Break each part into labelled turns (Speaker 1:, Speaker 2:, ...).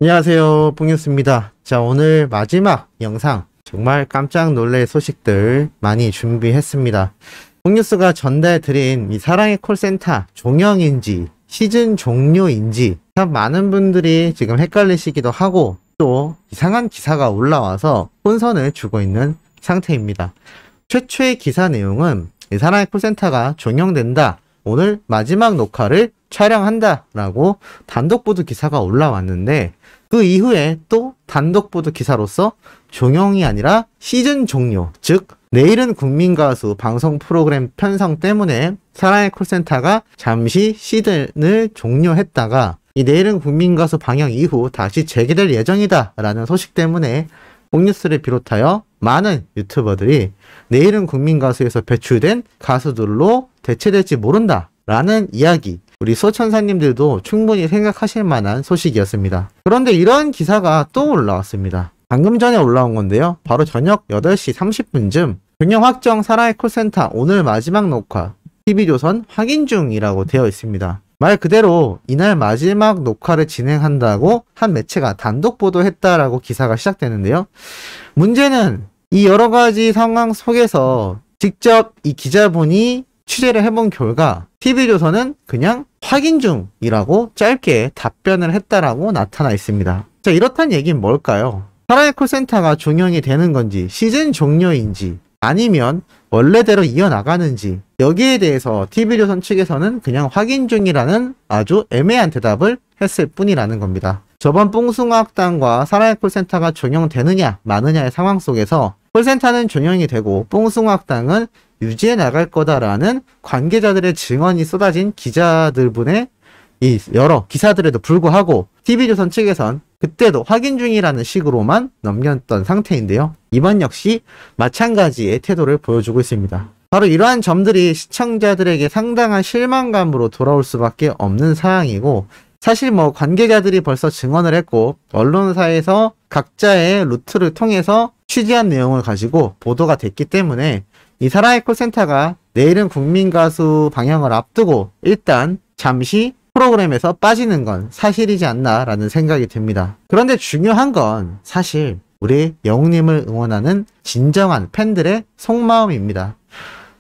Speaker 1: 안녕하세요, 뽕뉴스입니다. 자, 오늘 마지막 영상 정말 깜짝 놀랄 소식들 많이 준비했습니다. 뽕뉴스가 전달드린 이 사랑의 콜센터 종영인지 시즌 종료인지 참 많은 분들이 지금 헷갈리시기도 하고 또 이상한 기사가 올라와서 혼선을 주고 있는 상태입니다. 최초의 기사 내용은 이 사랑의 콜센터가 종영된다, 오늘 마지막 녹화를 촬영한다 라고 단독 보도 기사가 올라왔는데, 그 이후에 또 단독 보도 기사로서 종영이 아니라 시즌 종료, 즉 내일은 국민가수 방송 프로그램 편성 때문에 사랑의 콜센터가 잠시 시즌을 종료했다가 이 내일은 국민가수 방영 이후 다시 재개될 예정이다 라는 소식 때문에 뽕뉴스를 비롯하여 많은 유튜버들이 내일은 국민가수에서 배출된 가수들로 대체될지 모른다 라는 이야기, 우리 소천사님들도 충분히 생각하실 만한 소식이었습니다. 그런데 이런 기사가 또 올라왔습니다. 방금 전에 올라온 건데요. 바로 저녁 8시 30분쯤 종영 확정 사랑의 콜센터 오늘 마지막 녹화 TV조선 확인 중이라고 되어 있습니다. 말 그대로 이날 마지막 녹화를 진행한다고 한 매체가 단독 보도했다라고 기사가 시작되는데요. 문제는 이 여러 가지 상황 속에서 직접 이 기자분이 취재를 해본 결과 TV조선은 그냥 확인 중이라고 짧게 답변을 했다라고 나타나 있습니다. 자, 이렇단 얘기는 뭘까요? 사랑의 콜센터가 종영이 되는 건지 시즌 종료인지 아니면 원래대로 이어나가는지, 여기에 대해서 TV조선 측에서는 그냥 확인 중이라는 아주 애매한 대답을 했을 뿐이라는 겁니다. 저번 뽕숭아학당과 사랑의 콜센터가 종영되느냐 마느냐의 상황 속에서 콜센터는 종영이 되고 뽕숭아학당은 유지해 나갈 거다라는 관계자들의 증언이 쏟아진 기자들분의 이 여러 기사들에도 불구하고 TV조선 측에선 그때도 확인 중이라는 식으로만 넘겼던 상태인데요. 이번 역시 마찬가지의 태도를 보여주고 있습니다. 바로 이러한 점들이 시청자들에게 상당한 실망감으로 돌아올 수밖에 없는 상황이고, 사실 관계자들이 벌써 증언을 했고 언론사에서 각자의 루트를 통해서 취재한 내용을 가지고 보도가 됐기 때문에 이 사랑의 콜센터가 내일은 국민가수 방영을 앞두고 일단 잠시 프로그램에서 빠지는 건 사실이지 않나 라는 생각이 듭니다. 그런데 중요한 건 사실 우리 영웅님을 응원하는 진정한 팬들의 속마음입니다.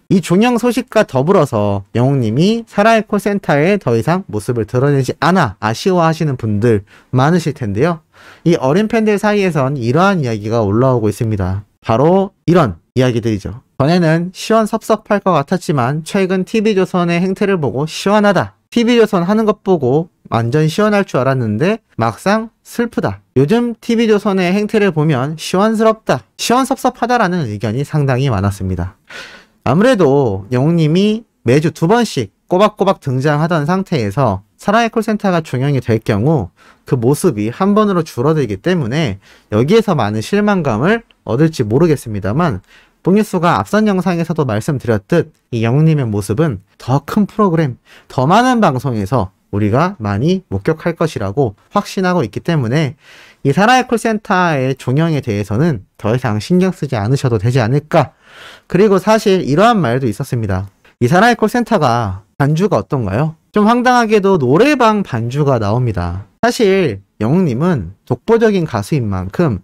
Speaker 1: 이 종영 소식과 더불어서 영웅님이 사랑의 콜센터에 더 이상 모습을 드러내지 않아 아쉬워하시는 분들 많으실 텐데요. 이 어린 팬들 사이에선 이러한 이야기가 올라오고 있습니다. 바로 이런 이야기들이죠. 전에는 시원섭섭할 것 같았지만 최근 TV조선의 행태를 보고 시원하다. TV조선 하는 것 보고 완전 시원할 줄 알았는데 막상 슬프다. 요즘 TV조선의 행태를 보면 시원스럽다. 시원섭섭하다라는 의견이 상당히 많았습니다. 아무래도 영웅님이 매주 2번씩 꼬박꼬박 등장하던 상태에서 사랑의 콜센터가 종영이 될 경우 그 모습이 한 번으로 줄어들기 때문에 여기에서 많은 실망감을 얻을지 모르겠습니다만, 뽕뉴스가 앞선 영상에서도 말씀드렸듯 이 영웅님의 모습은 더 큰 프로그램, 더 많은 방송에서 우리가 많이 목격할 것이라고 확신하고 있기 때문에 이 사랑의 콜센터의 종영에 대해서는 더 이상 신경 쓰지 않으셔도 되지 않을까. 그리고 사실 이러한 말도 있었습니다. 이 사랑의 콜센터가 반주가 어떤가요? 좀 황당하게도 노래방 반주가 나옵니다. 사실 영웅님은 독보적인 가수인 만큼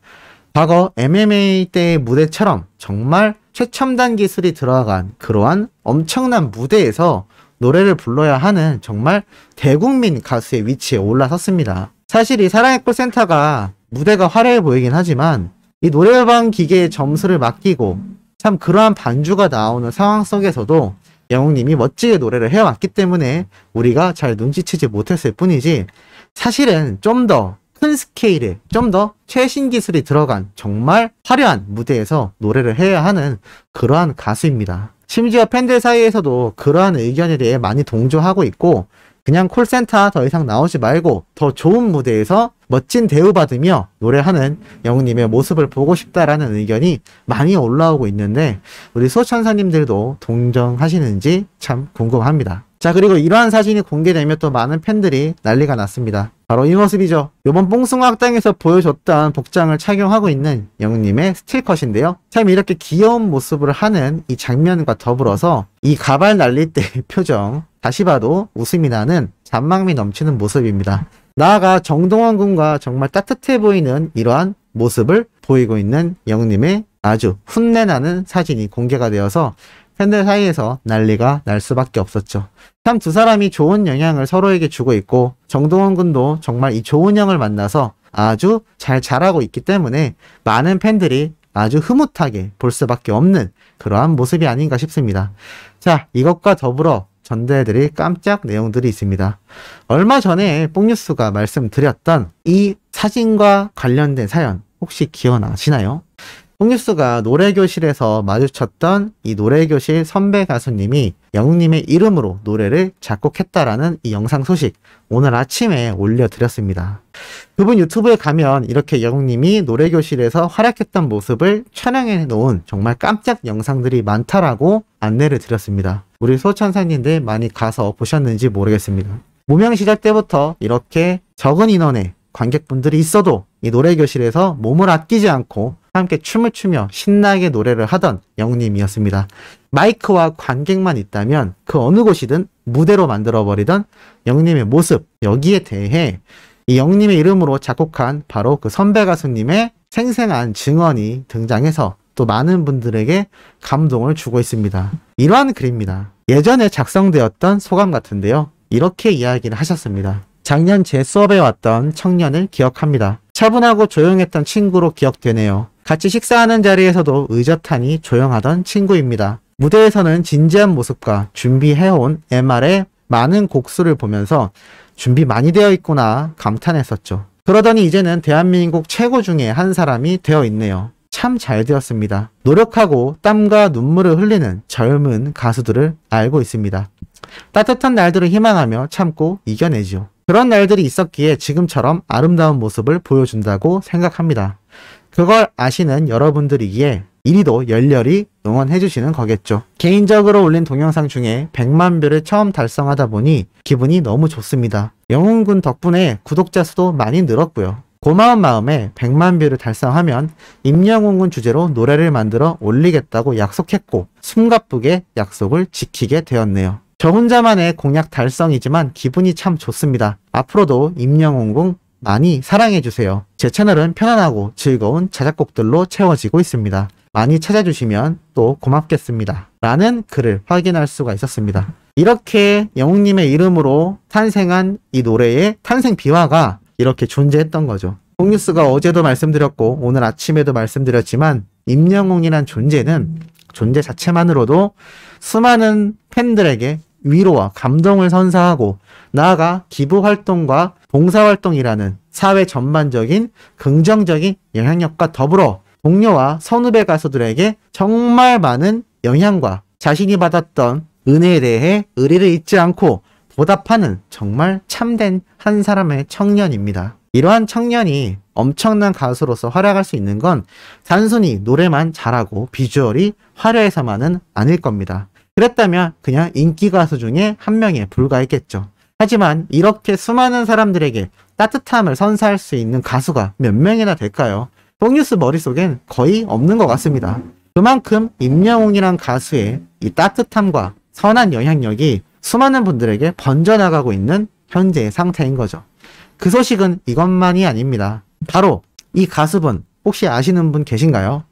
Speaker 1: 과거 MMA 때의 무대처럼 정말 최첨단 기술이 들어간 그러한 엄청난 무대에서 노래를 불러야 하는 정말 대국민 가수의 위치에 올라섰습니다. 사실 이 사랑의 콜센터가 무대가 화려해 보이긴 하지만 이 노래방 기계에 점수를 맡기고 참 그러한 반주가 나오는 상황 속에서도 영웅님이 멋지게 노래를 해왔기 때문에 우리가 잘 눈치채지 못했을 뿐이지, 사실은 좀 더 큰 스케일에 좀 더 최신 기술이 들어간 정말 화려한 무대에서 노래를 해야 하는 그러한 가수입니다. 심지어 팬들 사이에서도 그러한 의견에 대해 많이 동조하고 있고, 그냥 콜센터 더 이상 나오지 말고 더 좋은 무대에서 멋진 대우받으며 노래하는 영웅님의 모습을 보고 싶다라는 의견이 많이 올라오고 있는데, 우리 소천사님들도 동정하시는지 참 궁금합니다. 자, 그리고 이러한 사진이 공개되면 또 많은 팬들이 난리가 났습니다. 바로 이 모습이죠. 요번 뽕숭아학당에서 보여줬던 복장을 착용하고 있는 영웅님의 스틸컷인데요. 참 이렇게 귀여운 모습을 하는 이 장면과 더불어서 이 가발 날릴 때의 표정, 다시 봐도 웃음이 나는 잔망미 넘치는 모습입니다. 나아가 정동원 군과 정말 따뜻해 보이는 이러한 모습을 보이고 있는 영웅님의 아주 훈내나는 사진이 공개가 되어서 팬들 사이에서 난리가 날 수밖에 없었죠. 참 두 사람이 좋은 영향을 서로에게 주고 있고 정동원 군도 정말 이 좋은 형을 만나서 아주 잘 자라고 있기 때문에 많은 팬들이 아주 흐뭇하게 볼 수밖에 없는 그러한 모습이 아닌가 싶습니다. 자, 이것과 더불어 전달해드릴 깜짝 내용들이 있습니다. 얼마 전에 뽕뉴스가 말씀드렸던 이 사진과 관련된 사연 혹시 기억나시나요? 뽕뉴스가 노래교실에서 마주쳤던 이 노래교실 선배 가수님이 영웅님의 이름으로 노래를 작곡했다라는 이 영상 소식 오늘 아침에 올려드렸습니다. 그분 유튜브에 가면 이렇게 영웅님이 노래교실에서 활약했던 모습을 촬영해 놓은 정말 깜짝 영상들이 많다라고 안내를 드렸습니다. 우리 소천사님들 많이 가서 보셨는지 모르겠습니다. 무명 시절 때부터 이렇게 적은 인원의 관객분들이 있어도 이 노래교실에서 몸을 아끼지 않고 함께 춤을 추며 신나게 노래를 하던 영웅님이었습니다. 마이크와 관객만 있다면 그 어느 곳이든 무대로 만들어버리던 영웅님의 모습, 여기에 대해 이 영웅님의 이름으로 작곡한 바로 그 선배 가수님의 생생한 증언이 등장해서 또 많은 분들에게 감동을 주고 있습니다. 이러한 글입니다. 예전에 작성되었던 소감 같은데요. 이렇게 이야기를 하셨습니다. 작년 제 수업에 왔던 청년을 기억합니다. 차분하고 조용했던 친구로 기억되네요. 같이 식사하는 자리에서도 의젓하니 조용하던 친구입니다. 무대에서는 진지한 모습과 준비해온 MR의 많은 곡수를 보면서 준비 많이 되어 있구나 감탄했었죠. 그러더니 이제는 대한민국 최고 중에 한 사람이 되어 있네요. 참 잘 되었습니다. 노력하고 땀과 눈물을 흘리는 젊은 가수들을 알고 있습니다. 따뜻한 날들을 희망하며 참고 이겨내죠. 그런 날들이 있었기에 지금처럼 아름다운 모습을 보여준다고 생각합니다. 그걸 아시는 여러분들이기에 이리도 열렬히 응원해주시는 거겠죠. 개인적으로 올린 동영상 중에 100만 뷰를 처음 달성하다 보니 기분이 너무 좋습니다. 영웅군 덕분에 구독자 수도 많이 늘었고요. 고마운 마음에 100만 뷰를 달성하면 임영웅군 주제로 노래를 만들어 올리겠다고 약속했고 숨가쁘게 약속을 지키게 되었네요. 저 혼자만의 공약 달성이지만 기분이 참 좋습니다. 앞으로도 임영웅군 많이 사랑해주세요. 제 채널은 편안하고 즐거운 자작곡들로 채워지고 있습니다. 많이 찾아주시면 또 고맙겠습니다. 라는 글을 확인할 수가 있었습니다. 이렇게 영웅님의 이름으로 탄생한 이 노래의 탄생 비화가 이렇게 존재했던 거죠. 뽕뉴스가 어제도 말씀드렸고 오늘 아침에도 말씀드렸지만 임영웅이란 존재는 존재 자체만으로도 수많은 팬들에게 위로와 감동을 선사하고 나아가 기부활동과 봉사활동이라는 사회 전반적인 긍정적인 영향력과 더불어 동료와 선후배 가수들에게 정말 많은 영향과 자신이 받았던 은혜에 대해 의리를 잊지 않고 보답하는 정말 참된 한 사람의 청년입니다. 이러한 청년이 엄청난 가수로서 활약할 수 있는 건 단순히 노래만 잘하고 비주얼이 화려해서만은 아닐 겁니다. 그랬다면 그냥 인기 가수 중에 한 명에 불과했겠죠. 하지만 이렇게 수많은 사람들에게 따뜻함을 선사할 수 있는 가수가 몇 명이나 될까요? 뽕뉴스 머릿속엔 거의 없는 것 같습니다. 그만큼 임영웅이란 가수의 이 따뜻함과 선한 영향력이 수많은 분들에게 번져나가고 있는 현재의 상태인 거죠. 그 소식은 이것만이 아닙니다. 바로 이 가수분 혹시 아시는 분 계신가요?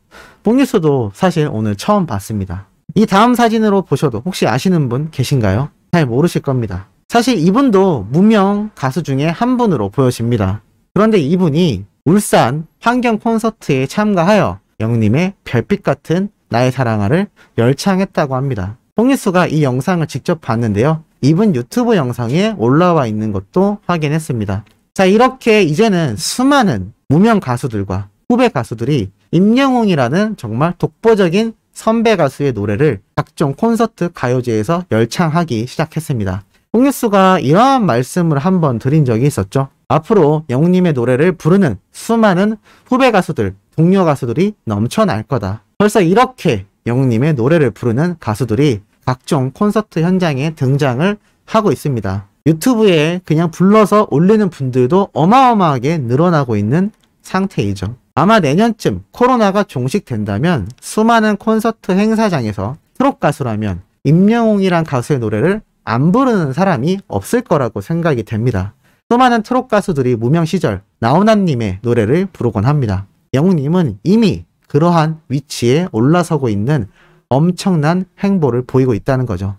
Speaker 1: 뽕뉴스도 사실 오늘 처음 봤습니다. 이 다음 사진으로 보셔도 혹시 아시는 분 계신가요? 잘 모르실 겁니다. 사실 이분도 무명 가수 중에 한 분으로 보여집니다. 그런데 이분이 울산 환경 콘서트에 참가하여 영웅님의 별빛 같은 나의 사랑아를 열창했다고 합니다. 뽕뉴스가 이 영상을 직접 봤는데요. 이분 유튜브 영상에 올라와 있는 것도 확인했습니다. 자, 이렇게 이제는 수많은 무명 가수들과 후배 가수들이 임영웅이라는 정말 독보적인 선배 가수의 노래를 각종 콘서트 가요제에서 열창하기 시작했습니다. 뽕뉴스가 이러한 말씀을 한번 드린 적이 있었죠. 앞으로 영웅님의 노래를 부르는 수많은 후배 가수들, 동료 가수들이 넘쳐날 거다. 벌써 이렇게 영웅님의 노래를 부르는 가수들이 각종 콘서트 현장에 등장을 하고 있습니다. 유튜브에 그냥 불러서 올리는 분들도 어마어마하게 늘어나고 있는 상태이죠. 아마 내년쯤 코로나가 종식된다면 수많은 콘서트 행사장에서 트롯 가수라면 임영웅이란 가수의 노래를 안 부르는 사람이 없을 거라고 생각이 됩니다. 수많은 트롯 가수들이 무명 시절 나훈아님의 노래를 부르곤 합니다. 영웅님은 이미 그러한 위치에 올라서고 있는 엄청난 행보를 보이고 있다는 거죠.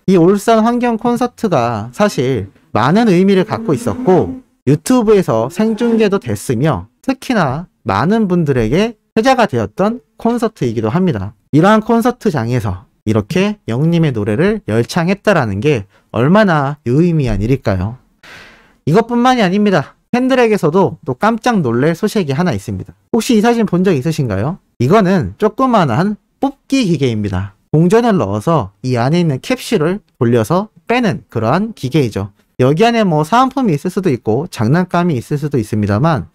Speaker 1: 이 울산 환경 콘서트가 사실 많은 의미를 갖고 있었고 유튜브에서 생중계도 됐으며 특히나 많은 분들에게 회자가 되었던 콘서트이기도 합니다. 이러한 콘서트장에서 이렇게 영웅님의 노래를 열창했다라는 게 얼마나 유의미한 일일까요? 이것뿐만이 아닙니다. 팬들에게서도 또 깜짝 놀랄 소식이 하나 있습니다. 혹시 이 사진 본 적 있으신가요? 이거는 조그만한 뽑기 기계입니다. 동전을 넣어서 이 안에 있는 캡슐을 돌려서 빼는 그러한 기계이죠. 여기 안에 뭐 사은품이 있을 수도 있고 장난감이 있을 수도 있습니다만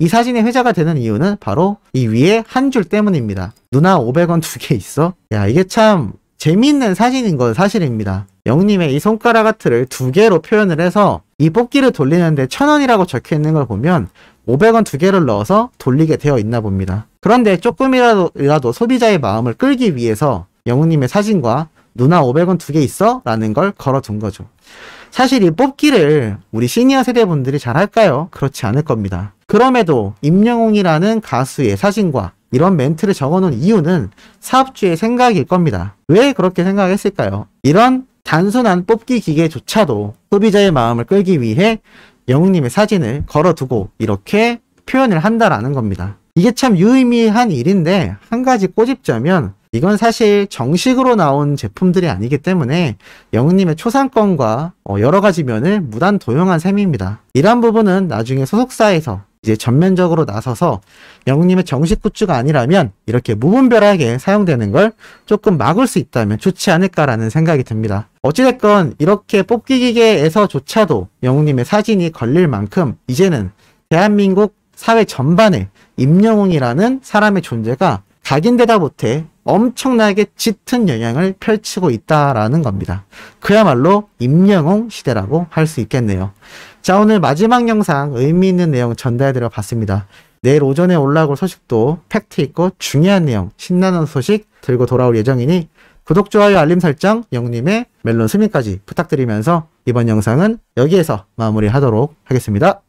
Speaker 1: 이 사진이 회자가 되는 이유는 바로 이 위에 한 줄 때문입니다. 누나 500원 2개 있어? 야, 이게 참 재미있는 사진인 건 사실입니다. 영웅님의 이 손가락 하트를 2개로 표현을 해서 이 뽑기를 돌리는데 1000원이라고 적혀 있는 걸 보면 500원 2개를 넣어서 돌리게 되어 있나 봅니다. 그런데 조금이라도 소비자의 마음을 끌기 위해서 영웅님의 사진과 누나 500원 2개 있어? 라는 걸 걸어둔 거죠. 사실 이 뽑기를 우리 시니어 세대 분들이 잘 할까요? 그렇지 않을 겁니다. 그럼에도 임영웅이라는 가수의 사진과 이런 멘트를 적어놓은 이유는 사업주의 생각일 겁니다. 왜 그렇게 생각했을까요? 이런 단순한 뽑기 기계조차도 소비자의 마음을 끌기 위해 영웅님의 사진을 걸어두고 이렇게 표현을 한다라는 겁니다. 이게 참 유의미한 일인데 한 가지 꼬집자면 이건 사실 정식으로 나온 제품들이 아니기 때문에 영웅님의 초상권과 여러 가지 면을 무단 도용한 셈입니다. 이러한 부분은 나중에 소속사에서 이제 전면적으로 나서서 영웅님의 정식 굿즈가 아니라면 이렇게 무분별하게 사용되는 걸 조금 막을 수 있다면 좋지 않을까라는 생각이 듭니다. 어찌됐건 이렇게 뽑기 기계에서조차도 영웅님의 사진이 걸릴 만큼 이제는 대한민국 사회 전반에 임영웅이라는 사람의 존재가 각인되다 못해 엄청나게 짙은 영향을 펼치고 있다라는 겁니다. 그야말로 임영웅 시대라고 할 수 있겠네요. 자, 오늘 마지막 영상 의미 있는 내용 전달해드려 봤습니다. 내일 오전에 올라올 소식도 팩트 있고 중요한 내용, 신나는 소식 들고 돌아올 예정이니 구독, 좋아요, 알림 설정, 영웅님의 멜론 수민까지 부탁드리면서 이번 영상은 여기에서 마무리하도록 하겠습니다.